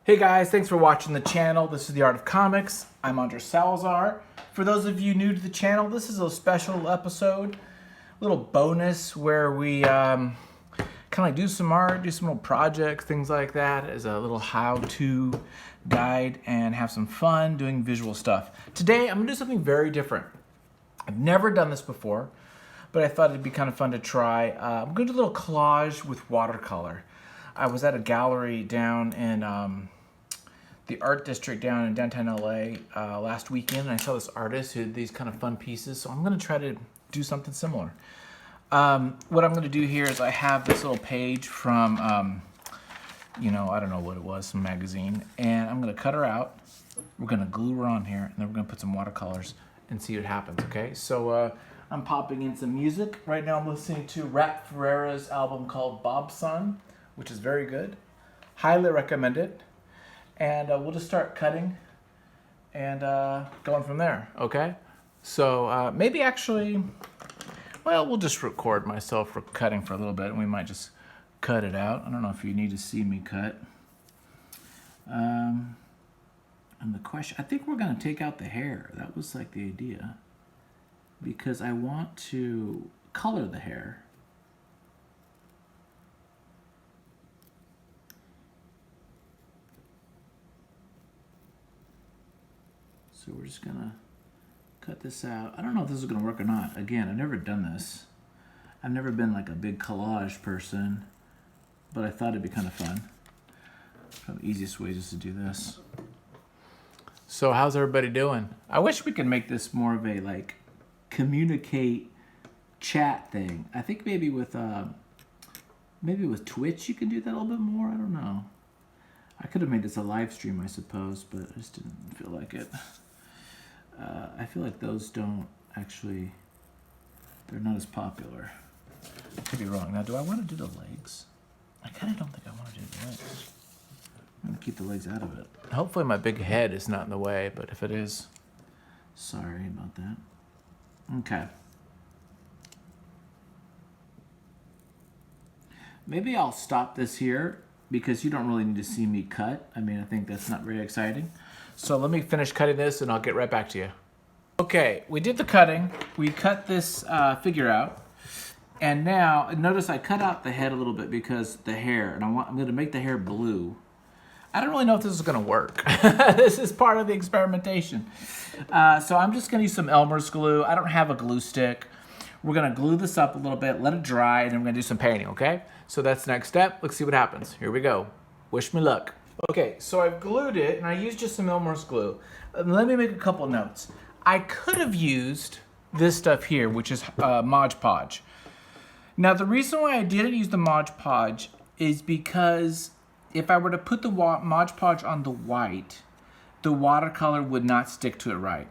Hey guys, thanks for watching the channel. This is The Art of Comics. I'm Andres Salazar. For those of you new to the channel, this is a special episode, a little bonus where we kind of like do some art, do some little projects, things like that, as a little how-to guide and have some fun doing visual stuff. Today, I'm gonna do something very different. I've never done this before, but I thought it'd be kind of fun to try. I'm gonna do a little collage with watercolor. I was at a gallery down in the art district down in downtown LA last weekend, and I saw this artist who had these kind of fun pieces, so I'm gonna try to do something similar. What I'm gonna do here is I have this little page from, I don't know what it was, some magazine, and I'm gonna cut her out. We're gonna glue her on here, and then we're gonna put some watercolors and see what happens, okay? So I'm popping in some music. Right now I'm listening to Rap Ferreira's album called Bobson, which is very good. Highly recommend it. And we'll just start cutting and going from there, okay? So maybe actually, well, we'll just record myself cutting for a little bit, and we might just cut it out. I don't know if you need to see me cut. And the question, I think we're gonna take out the hair. That was like the idea, because I want to color the hair. So we're just gonna cut this out. I don't know if this is gonna work or not. Again, I've never done this. I've never been like a big collage person, but I thought it'd be kind of fun. Probably the easiest way just to do this. So how's everybody doing? I wish we could make this more of a like communicate chat thing. I think maybe with Twitch you can do that a little bit more. I don't know. I could have made this a live stream, I suppose, but I just didn't feel like it. I feel like those don't actually, they're not as popular. I could be wrong. Now, do I want to do the legs? I kind of don't think I want to do the legs. I'm going to keep the legs out of it. Hopefully my big head is not in the way, but if it is, sorry about that. Okay. Maybe I'll stop this here because you don't really need to see me cut. I mean, I think that's not very exciting. So let me finish cutting this and I'll get right back to you. Okay, we did the cutting. We cut this figure out. And now, notice I cut out the head a little bit because the hair, and I'm gonna make the hair blue. I don't really know if this is gonna work. This is part of the experimentation. So I'm just gonna use some Elmer's glue. I don't have a glue stick. We're gonna glue this up a little bit, let it dry, and then we're gonna do some painting, okay? So that's the next step. Let's see what happens. Here we go. Wish me luck. Okay, so I've glued it, and I used just some Elmer's glue. Let me make a couple notes. I could have used this stuff here, which is Mod Podge. Now, the reason why I didn't use the Mod Podge is because if I were to put the Mod Podge on the white, the watercolor would not stick to it right.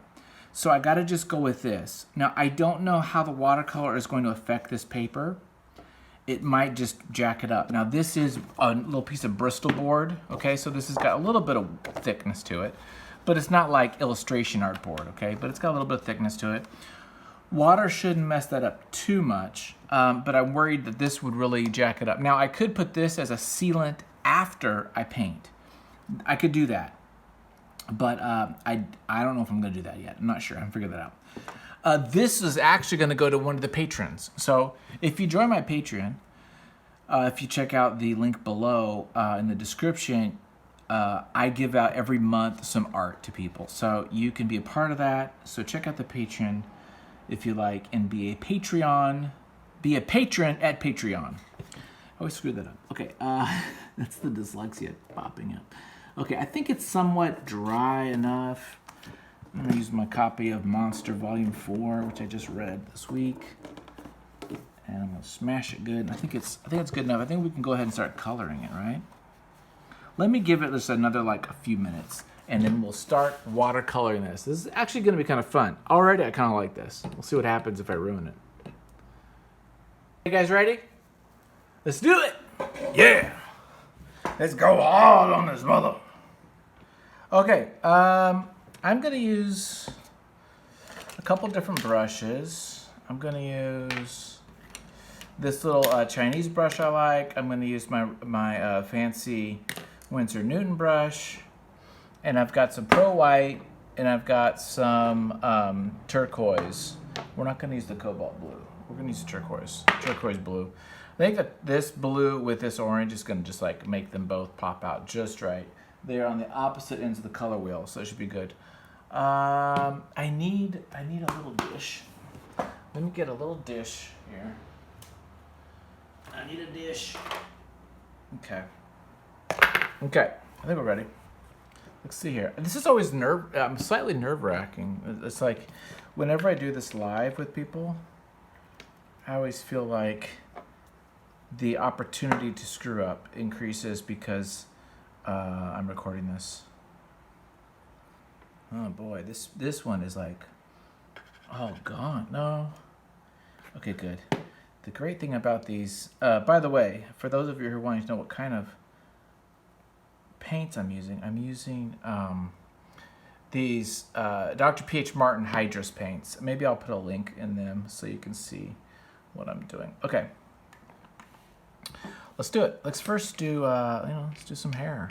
So I gotta just go with this. Now, I don't know how the watercolor is going to affect this paper. It might just jack it up. Now, this is a little piece of Bristol board, okay? So this has got a little bit of thickness to it, but it's not like illustration art board, okay? But it's got a little bit of thickness to it. Water shouldn't mess that up too much, but I'm worried that this would really jack it up. Now, I could put this as a sealant after I paint. I could do that, but I don't know if I'm gonna do that yet. I'm not sure, I haven't figured that out. This is actually gonna go to one of the patrons. So if you join my Patreon, if you check out the link below in the description, I give out every month some art to people. So you can be a part of that. So check out the Patreon if you like, and be a patron at Patreon. I always screw that up. Okay, that's the dyslexia popping up. Okay, I think it's somewhat dry enough. I'm gonna use my copy of Monster Volume 4, which I just read this week. And I'm gonna smash it good. I think it's good enough. I think we can go ahead and start coloring it, right? Let me give it just another like a few minutes, and then we'll start watercoloring this. This is actually gonna be kind of fun. Already I kind of like this. We'll see what happens if I ruin it. You guys ready? Let's do it! Yeah! Let's go hard on this mother. Okay, I'm gonna use a couple different brushes. I'm gonna use this little Chinese brush I like. I'm gonna use my fancy Winsor Newton brush, and I've got some Pro White, and I've got some turquoise. We're not going to use the cobalt blue. We're going to use turquoise blue. I think that this blue with this orange is going to just like make them both pop out just right. They're on the opposite ends of the color wheel, so it should be good. I need a little dish. Let me get a little dish here. I need a dish. Okay. Okay, I think we're ready. Let's see here. This is always slightly nerve-wracking. It's like whenever I do this live with people, I always feel like the opportunity to screw up increases because I'm recording this. Oh boy, this one is like, oh gone. No. Okay, good. The great thing about these, by the way, for those of you who are wanting to know what kind of paints I'm using these Dr. P.H. Martin Hydrus paints. Maybe I'll put a link in them so you can see what I'm doing. Okay, let's do it. Let's first do let's do some hair.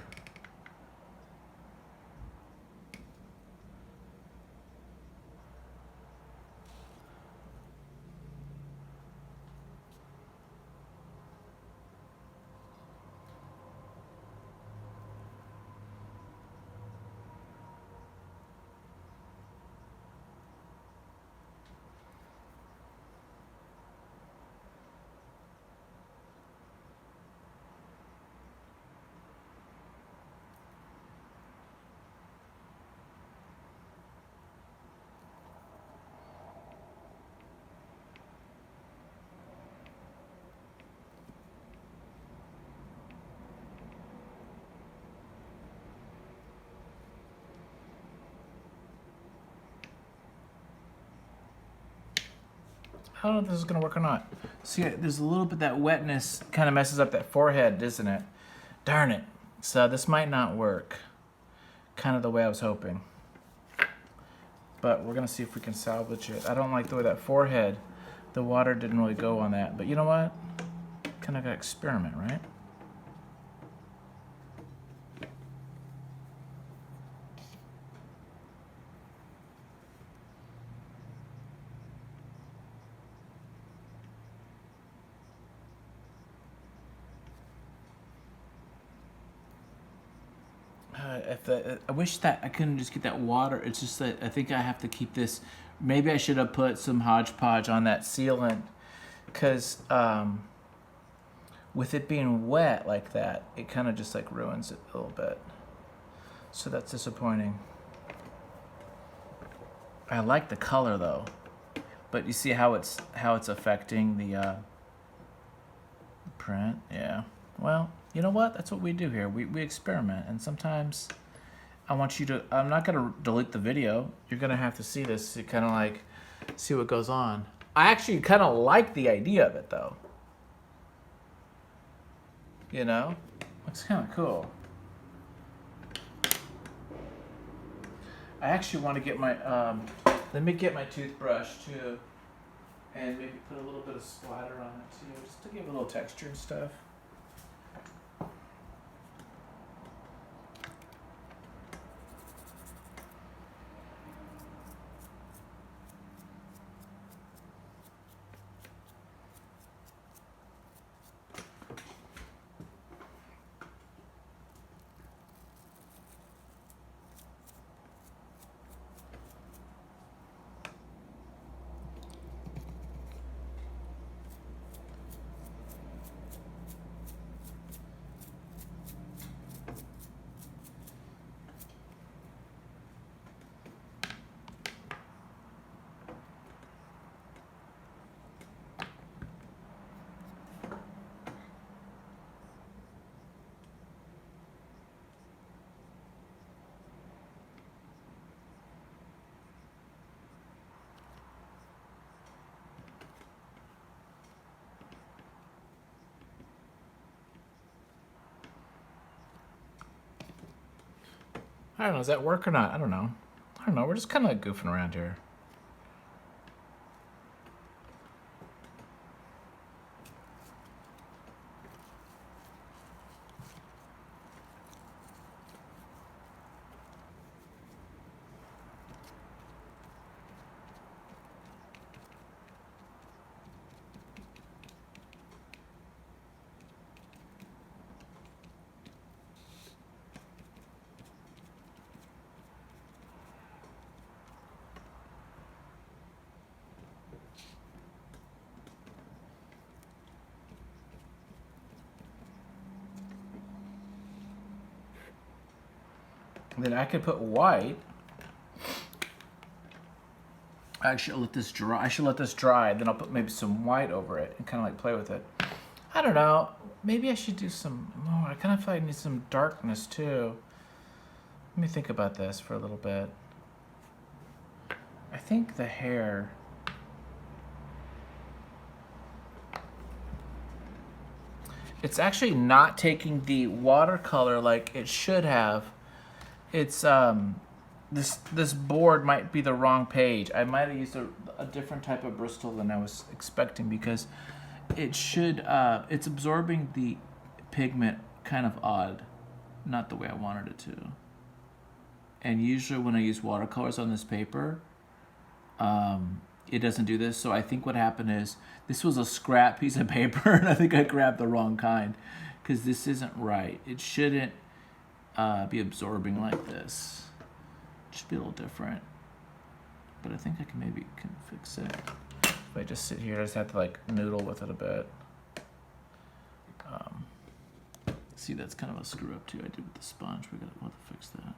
I don't know if this is gonna work or not. See, there's a little bit that wetness kind of messes up that forehead, doesn't it? Darn it. So this might not work kind of the way I was hoping. But we're gonna see if we can salvage it. I don't like the way that forehead, the water didn't really go on that. But you know what? Kind of gotta experiment, right? I wish that I couldn't just get that water. It's just that I think I have to keep this. Maybe I should have put some Hodge Podge on that sealant, because with it being wet like that, it kind of just like ruins it a little bit. So that's disappointing. I like the color though, but you see how it's affecting the print. Yeah. Well, you know what? That's what we do here. We experiment, and sometimes I want you to. I'm not gonna delete the video. You're gonna have to see this to kind of like see what goes on. I actually kind of like the idea of it though. You know, it's kind of cool. I actually want to get my. Let me get my toothbrush too, and maybe put a little bit of splatter on it too, just to give it a little texture and stuff. I don't know, does that work or not? I don't know. We're just kind of like goofing around here. Then I could put white. Actually, I'll let this dry. I should let this dry, then I'll put maybe some white over it and kind of like play with it. I don't know. Maybe I should do some more. I kind of feel like I need some darkness too. Let me think about this for a little bit. I think the hair. It's actually not taking the watercolor like it should have. It's this board might be the wrong page. I might have used a different type of Bristol than I was expecting, because it should it's absorbing the pigment kind of odd, not the way I wanted it to. And usually when I use watercolors on this paper, it doesn't do this. So I think what happened is this was a scrap piece of paper, and I think I grabbed the wrong kind, because this isn't right. It shouldn't be absorbing like this. It should be a little different, but I think I can maybe fix it. If I just sit here, I just have to like noodle with it a bit. See, that's kind of a screw up too I did with the sponge. We're gonna have to fix that.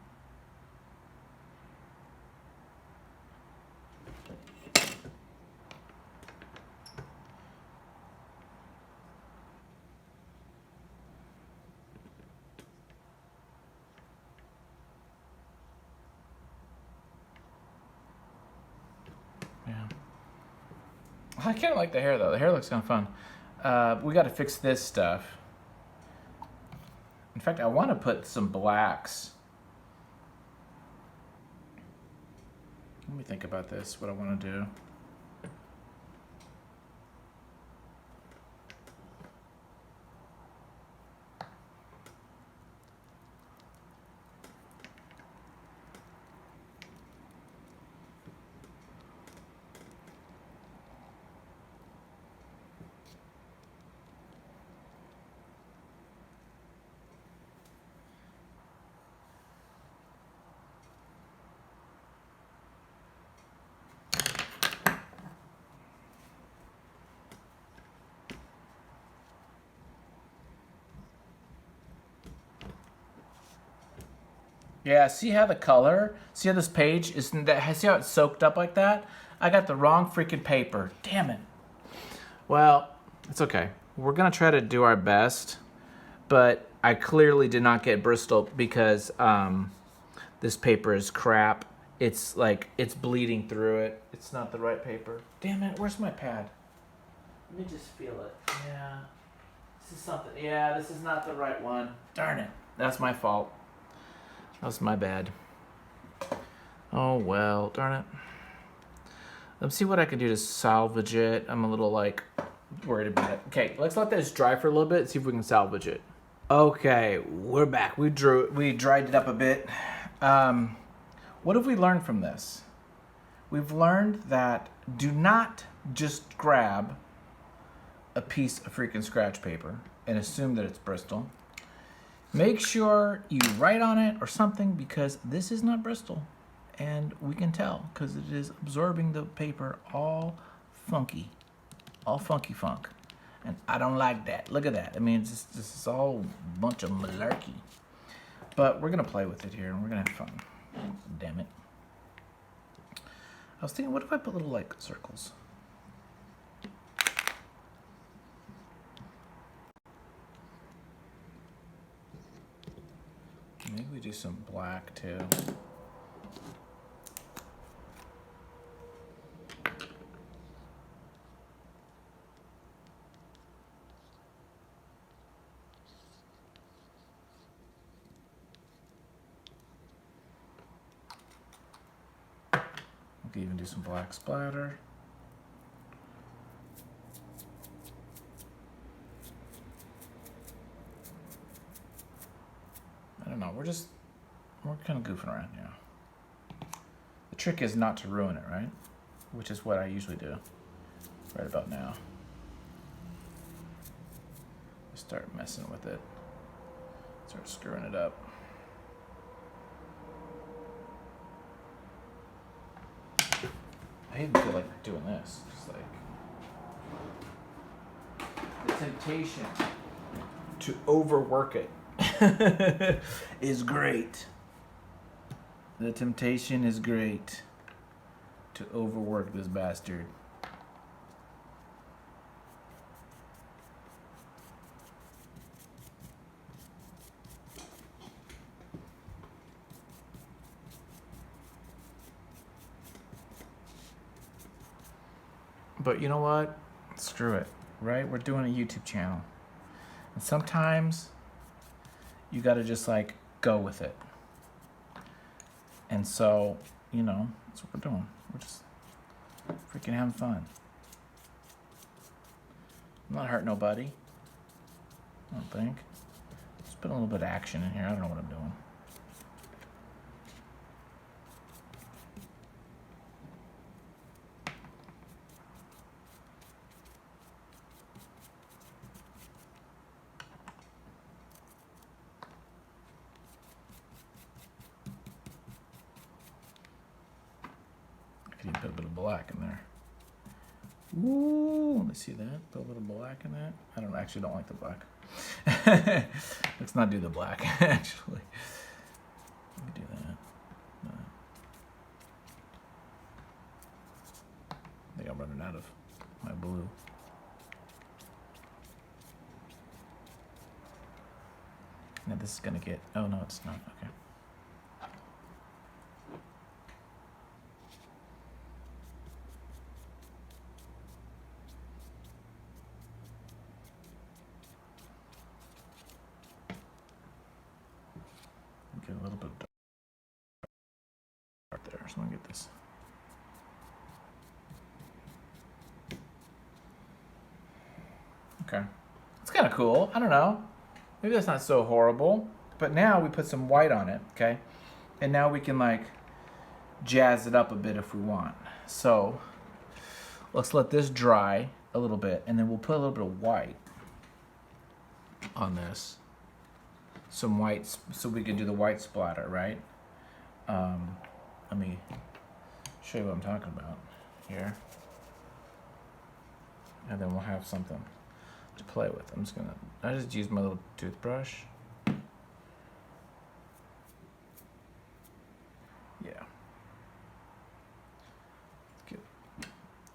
Yeah. I kind of like the hair though. The hair looks kind of fun. We got to fix this stuff. In fact, I want to put some blacks. Let me think about this, what I want to do. Yeah, see how the color, see how this page isn't that, see how it's soaked up like that? I got the wrong freaking paper. Damn it. Well, it's okay. We're gonna try to do our best, but I clearly did not get Bristol because this paper is crap. It's like, it's bleeding through it. It's not the right paper. Damn it, where's my pad? Let me just feel it. Yeah, this is something, yeah, this is not the right one. Darn it, that's my fault. That was my bad. Oh well, darn it. Let's see what I can do to salvage it. I'm a little like worried about it. Okay, let's let this dry for a little bit, see if we can salvage it. Okay, we're back. We dried it up a bit. What have we learned from this? We've learned that do not just grab a piece of freaking scratch paper and assume that it's Bristol. Make sure you write on it or something, because this is not Bristol, and we can tell because it is absorbing the paper all funky funk, and I don't like that. Look at that. I mean, this is all a bunch of malarkey, but we're gonna play with it here and we're gonna have fun. Damn it. I was thinking, what if I put little like circles? Maybe we do some black too. We can even do some black splatter. I don't know, we're kind of goofing around here. The trick is not to ruin it, right? Which is what I usually do right about now. Start messing with it, start screwing it up. I even feel like doing this, just like the temptation to overwork it is great. The temptation is great to overwork this bastard. But you know what? Screw it, right? We're doing a YouTube channel. And sometimes you gotta just like go with it. And so, you know, that's what we're doing. We're just freaking having fun. I'm not hurting nobody. I don't think. Let's put a little bit of action in here. I don't know what I'm doing. I could even put a bit of black in there. Ooh, let me see that. Put a little black in that. I actually don't like the black. Let's not do the black, actually. Let me do that. I think I'm running out of my blue. Now this is gonna get, oh no, it's not, okay. Get a little bit dark there, so let me get this. Okay, it's kind of cool. I don't know. Maybe that's not so horrible. But now we put some white on it, okay? And now we can like jazz it up a bit if we want. So let's let this dry a little bit, and then we'll put a little bit of white on this. Some white, so we can do the white splatter, right? Let me show you what I'm talking about here. And then we'll have something to play with. I just use my little toothbrush. Yeah.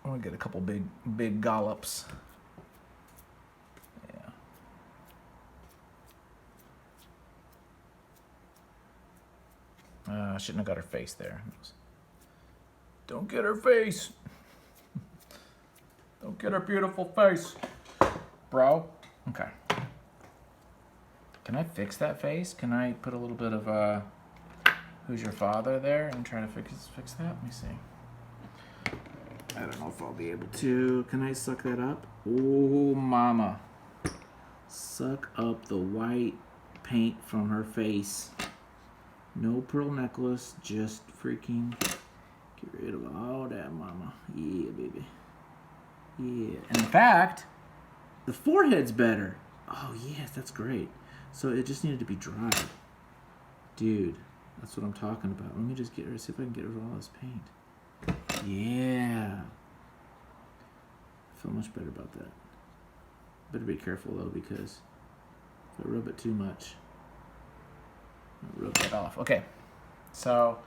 I want to get a couple big gollops. Yeah. I shouldn't have got her face there. Don't get her face. Don't get her beautiful face, bro. Okay. Can I fix that face? Can I put a little bit of Who's Your Father there and try to fix that? Let me see. I don't know if I'll be able to. Can I suck that up? Oh, mama. Suck up the white paint from her face. No pearl necklace, just freaking get rid of all that, mama. Yeah, baby. Yeah. And in fact, the forehead's better. Oh, yes, that's great. So it just needed to be dry. Dude, that's what I'm talking about. Let me just see if I can get rid of all this paint. Yeah. I feel much better about that. Better be careful, though, because if I rub it too much, I'll rub that off. Okay. So,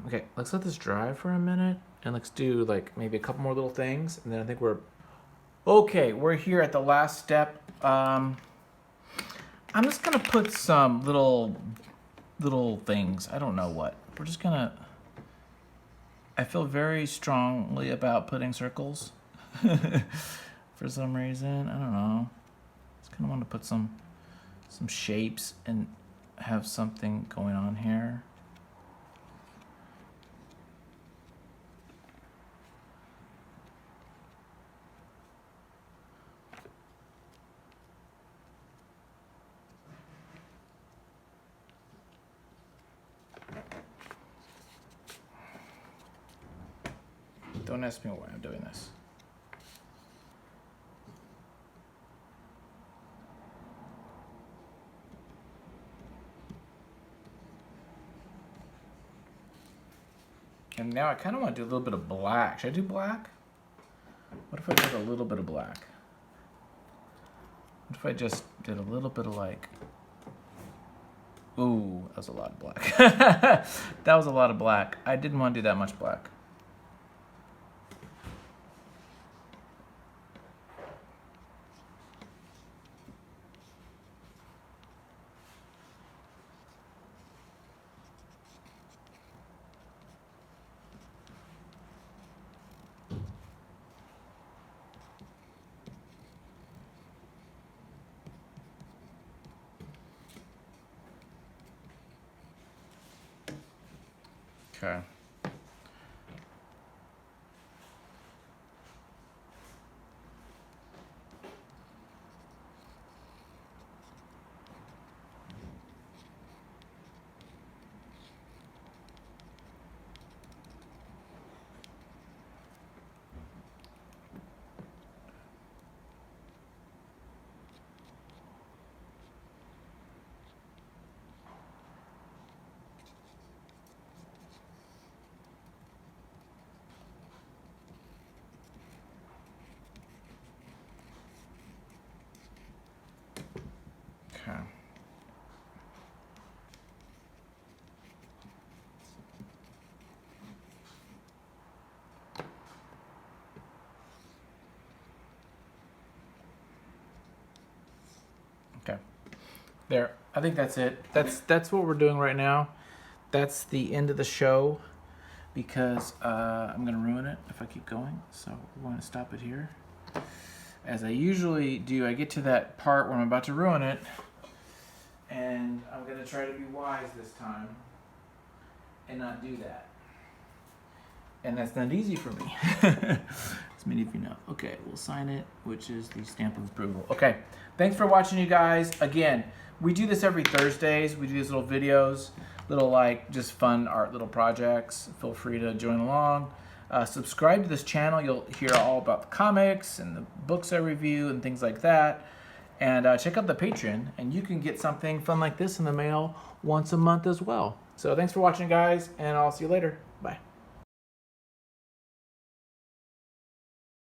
okay, let's let this dry for a minute, and let's do like maybe a couple more little things, and then I think we're okay. We're here at the last step. I'm just gonna put some little things. I don't know what. We're just gonna. I feel very strongly about putting circles for some reason. I don't know. Just kind of want to put some shapes and have something going on here. Don't ask me why I'm doing this. And now I kind of want to do a little bit of black. Should I do black? What if I did a little bit of black? What if I just did a little bit of like Ooh, that was a lot of black. That was a lot of black. I didn't want to do that much black. Okay. Okay. Okay. There. I think that's it. That's what we're doing right now. That's the end of the show because I'm gonna ruin it if I keep going. So we're going to stop it here. As I usually do, I get to that part where I'm about to ruin it, and I'm gonna try to be wise this time and not do that. And that's not easy for me, as many of you know. Okay, we'll sign it, which is the stamp of approval. Okay, thanks for watching, you guys. Again, we do this every Thursdays. We do these little videos, little like just fun art little projects. Feel free to join along. Subscribe to this channel. You'll hear all about the comics and the books I review and things like that. And check out the Patreon, and you can get something fun like this in the mail once a month as well. So thanks for watching, guys, and I'll see you later. Bye.